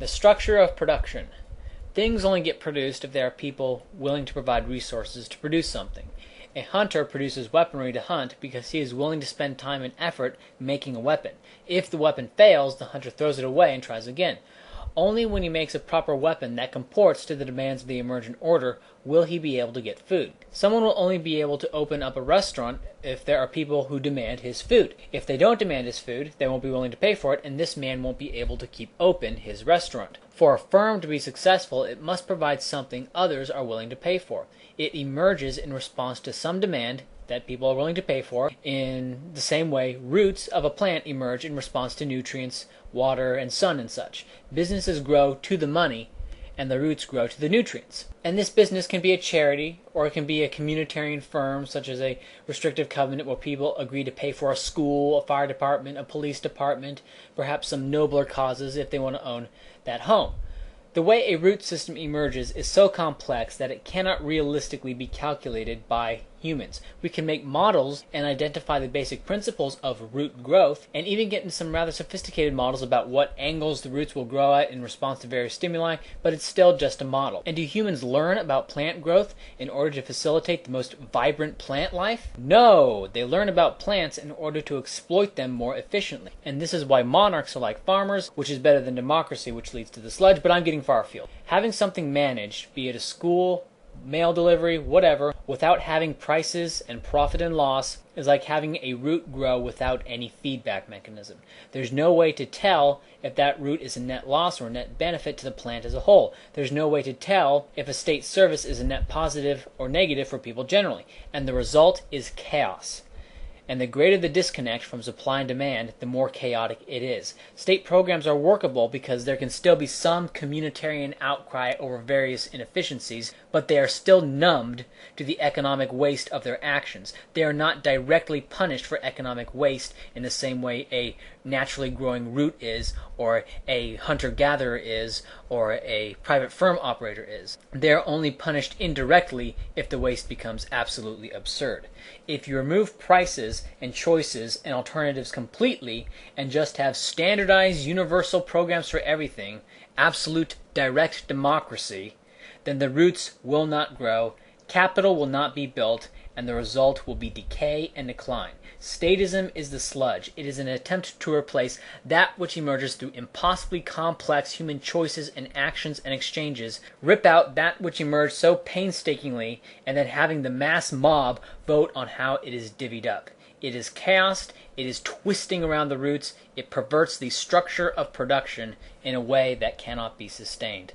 The structure of production. Things only get produced if there are people willing to provide resources to produce something. A hunter produces weaponry to hunt because he is willing to spend time and effort making a weapon. If the weapon fails, the hunter throws it away and tries again. Only when he makes a proper weapon that comports to the demands of the emergent order will he be able to get food. Someone will only be able to open up a restaurant if there are people who demand his food. If they don't demand his food, they won't be willing to pay for it, and this man won't be able to keep open his restaurant. For a firm to be successful, it must provide something others are willing to pay for. It emerges in response to some demand that people are willing to pay for. In the same way, roots of a plant emerge in response to nutrients, water, and sun and such. Businesses grow to the money, and the roots grow to the nutrients. And this business can be a charity, or it can be a communitarian firm, such as a restrictive covenant where people agree to pay for a school, a fire department, a police department, perhaps some nobler causes if they want to own that home. The way a root system emerges is so complex that it cannot realistically be calculated by humans. We can make models and identify the basic principles of root growth, and even get into some rather sophisticated models about what angles the roots will grow at in response to various stimuli, but it's still just a model. And do humans learn about plant growth in order to facilitate the most vibrant plant life? No! They learn about plants in order to exploit them more efficiently. And this is why monarchs are like farmers, which is better than democracy, which leads to the sludge, but I'm getting far afield. Having something managed, be it a school, mail delivery, whatever, without having prices and profit and loss is like having a root grow without any feedback mechanism. There's no way to tell if that root is a net loss or a net benefit to the plant as a whole. There's no way to tell if a state service is a net positive or negative for people generally. And the result is chaos. And the greater the disconnect from supply and demand, the more chaotic it is. State programs are workable because there can still be some communitarian outcry over various inefficiencies, but they are still numbed to the economic waste of their actions. They are not directly punished for economic waste in the same way a naturally growing root is, or a hunter-gatherer is, or a private firm operator is. They are only punished indirectly if the waste becomes absolutely absurd. If you remove prices and choices and alternatives completely and just have standardized universal programs for everything, absolute direct democracy, then the roots will not grow, capital will not be built, and the result will be decay and decline. Statism is the sludge. It is an attempt to replace that which emerges through impossibly complex human choices and actions and exchanges, rip out that which emerged so painstakingly, and then having the mass mob vote on how it is divvied up. It is chaos, it is twisting around the roots, it perverts the structure of production in a way that cannot be sustained.